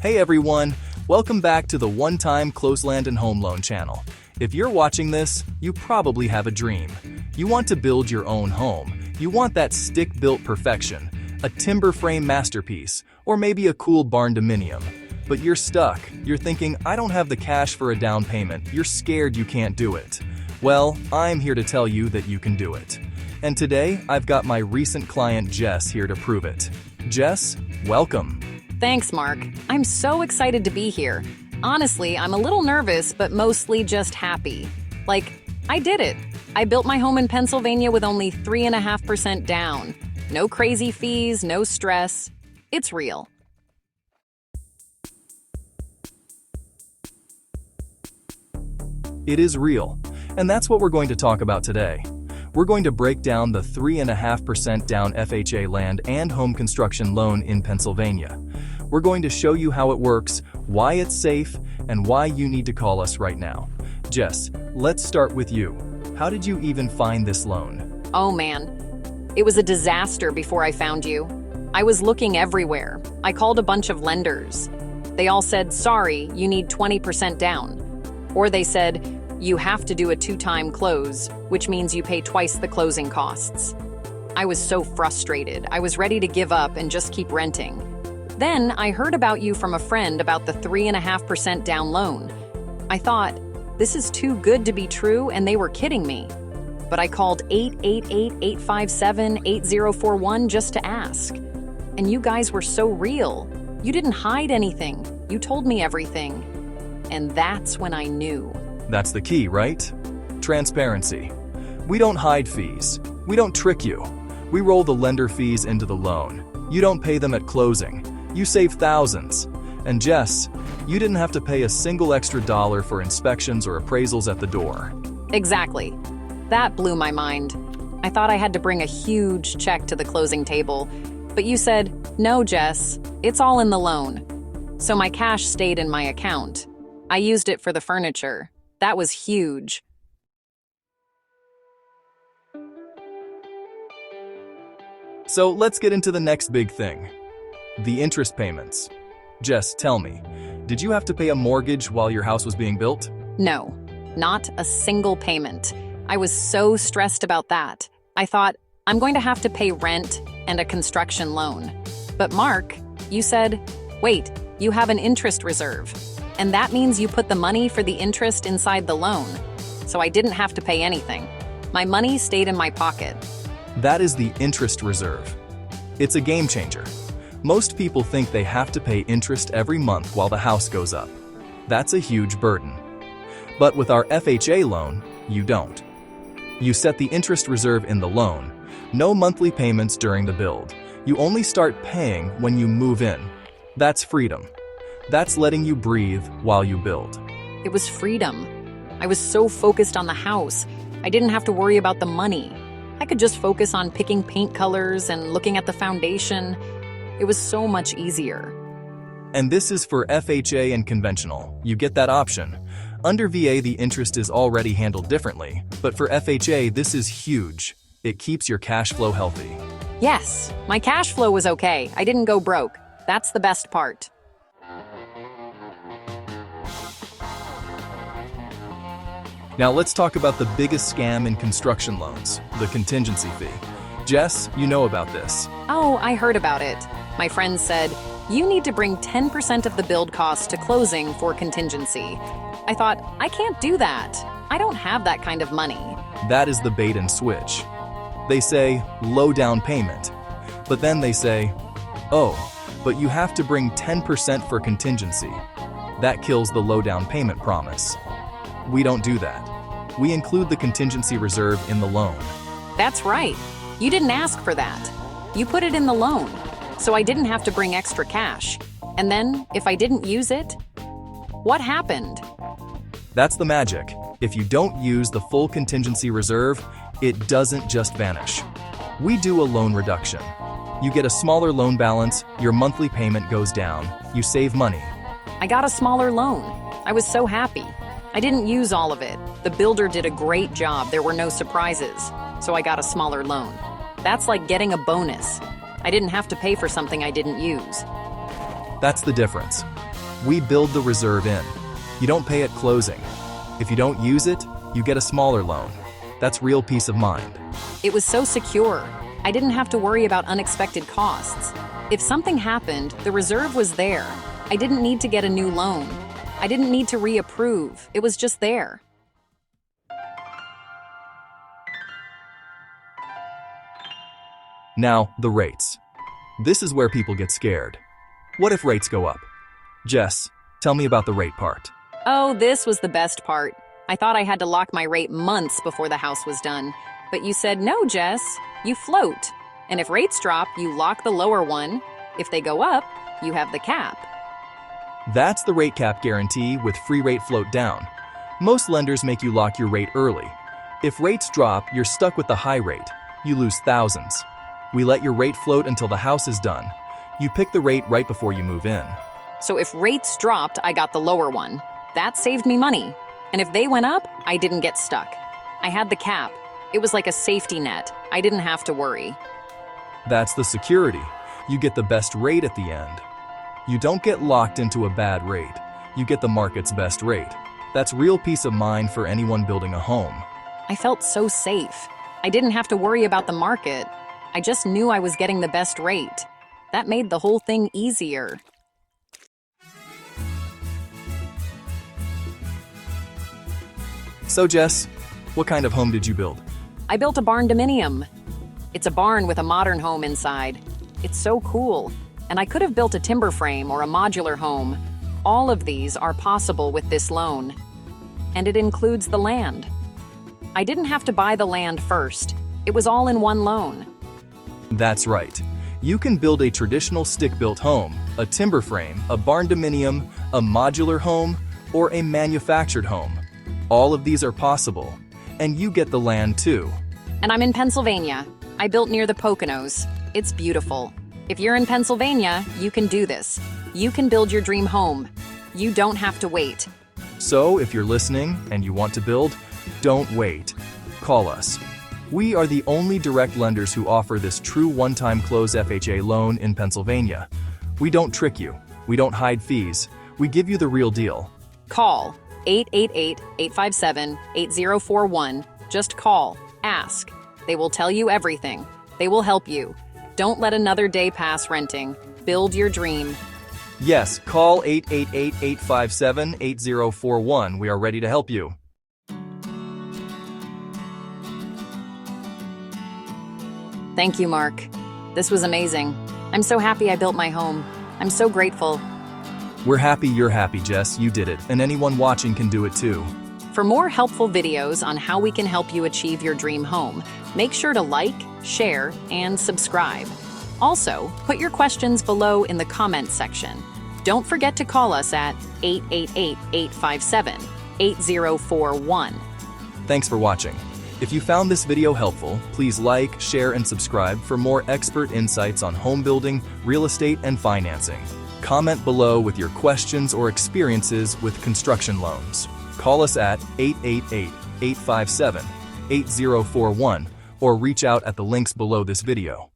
Hey everyone, welcome back to the One-Time Close Land and Home Loan channel. If you're watching this, you probably have a dream. You want to build your own home. You want that stick-built perfection, a timber frame masterpiece, or maybe a cool barndominium. But you're stuck. You're thinking, I don't have the cash for a down payment. You're scared you can't do it. Well, I'm here to tell you that you can do it. And today, I've got my recent client Jess here to prove it. Jess, welcome. Thanks, Mark. I'm so excited to be here. Honestly, I'm a little nervous, but mostly just happy. I did it. I built my home in Pennsylvania with only 3.5% down. No crazy fees, no stress. It's real. It is real, and that's what we're going to talk about today. We're going to break down the 3.5% down FHA land and home construction loan in Pennsylvania. We're going to show you how it works, why it's safe, and why you need to call us right now. Jess, let's start with you. How did you even find this loan? Oh man, it was a disaster before I found you. I was looking everywhere. I called a bunch of lenders. They all said, sorry, you need 20% down. Or they said, you have to do a 2-time close, which means you pay twice the closing costs. I was so frustrated. I was ready to give up and just keep renting. Then I heard about you from a friend about the 3.5% down loan. I thought, this is too good to be true, and they were kidding me. But I called 888-857-8041 just to ask. And you guys were so real. You didn't hide anything. You told me everything. And that's when I knew. That's the key, right? Transparency. We don't hide fees. We don't trick you. We roll the lender fees into the loan. You don't pay them at closing. You save thousands. And Jess, you didn't have to pay a single extra dollar for inspections or appraisals at the door. Exactly. That blew my mind. I thought I had to bring a huge check to the closing table, but you said, no, Jess, it's all in the loan. So my cash stayed in my account. I used it for the furniture. That was huge. So let's get into the next big thing. The interest payments. Jess, tell me, did you have to pay a mortgage while your house was being built? No, not a single payment. I was so stressed about that. I thought, I'm going to have to pay rent and a construction loan. But Mark, you said, wait, you have an interest reserve. And that means you put the money for the interest inside the loan. So I didn't have to pay anything. My money stayed in my pocket. That is the interest reserve. It's a game changer. Most people think they have to pay interest every month while the house goes up. That's a huge burden. But with our FHA loan, you don't. You set the interest reserve in the loan. No monthly payments during the build. You only start paying when you move in. That's freedom. That's letting you breathe while you build. It was freedom. I was so focused on the house. I didn't have to worry about the money. I could just focus on picking paint colors and looking at the foundation. It was so much easier. And this is for FHA and conventional. You get that option. Under VA, the interest is already handled differently, but for FHA, this is huge. It keeps your cash flow healthy. Yes, my cash flow was okay. I didn't go broke. That's the best part. Now let's talk about the biggest scam in construction loans, the contingency fee. Jess, you know about this. Oh, I heard about it. My friend said, you need to bring 10% of the build cost to closing for contingency. I thought, I can't do that. I don't have that kind of money. That is the bait and switch. They say, low down payment. But then they say, oh, but you have to bring 10% for contingency. That kills the low down payment promise. We don't do that. We include the contingency reserve in the loan. That's right. You didn't ask for that. You put it in the loan, so I didn't have to bring extra cash. And then, if I didn't use it, what happened? That's the magic. If you don't use the full contingency reserve, it doesn't just vanish. We do a loan reduction. You get a smaller loan balance, your monthly payment goes down, you save money. I got a smaller loan. I was so happy. I didn't use all of it. The builder did a great job. There were no surprises. So I got a smaller loan. That's like getting a bonus. I didn't have to pay for something I didn't use. That's the difference. We build the reserve in. You don't pay at closing. If you don't use it, you get a smaller loan. That's real peace of mind. It was so secure. I didn't have to worry about unexpected costs. If something happened, the reserve was there. I didn't need to get a new loan. I didn't need to reapprove. It was just there. Now, the rates. This is where people get scared. What if rates go up? Jess, tell me about the rate part. Oh, this was the best part. I thought I had to lock my rate months before the house was done. But you said, no, Jess, you float. And if rates drop, you lock the lower one. If they go up, you have the cap. That's the rate cap guarantee with free rate float down. Most lenders make you lock your rate early. If rates drop, you're stuck with the high rate. You lose thousands. We let your rate float until the house is done. You pick the rate right before you move in. So if rates dropped, I got the lower one. That saved me money. And if they went up, I didn't get stuck. I had the cap. It was like a safety net. I didn't have to worry. That's the security. You get the best rate at the end. You don't get locked into a bad rate. You get the market's best rate. That's real peace of mind for anyone building a home. I felt so safe. I didn't have to worry about the market. I just knew I was getting the best rate. That made the whole thing easier. So Jess, what kind of home did you build? I built a barndominium. It's a barn with a modern home inside. It's so cool. And I could have built a timber frame or a modular home. All of these are possible with this loan. And it includes the land. I didn't have to buy the land first. It was all in one loan. That's right. You can build a traditional stick-built home, a timber frame, a barndominium, a modular home, or a manufactured home. All of these are possible. And you get the land too. And I'm in Pennsylvania. I built near the Poconos. It's beautiful. If you're in Pennsylvania, you can do this. You can build your dream home. You don't have to wait. So if you're listening and you want to build, don't wait. Call us. We are the only direct lenders who offer this true one-time close FHA loan in Pennsylvania. We don't trick you. We don't hide fees. We give you the real deal. Call 888-857-8041. Just call. Ask. They will tell you everything. They will help you. Don't let another day pass renting. Build your dream. Yes, call 888-857-8041. We are ready to help you. Thank you, Mark. This was amazing. I'm so happy I built my home. I'm so grateful. We're happy you're happy, Jess. You did it, and anyone watching can do it too. For more helpful videos on how we can help you achieve your dream home, make sure to like, share, and subscribe. Also, put your questions below in the comments section. Don't forget to call us at 888-857-8041. Thanks for watching. If you found this video helpful, please like, share, and subscribe for more expert insights on home building, real estate, and financing. Comment below with your questions or experiences with construction loans. Call us at 888-857-8041 or reach out at the links below this video.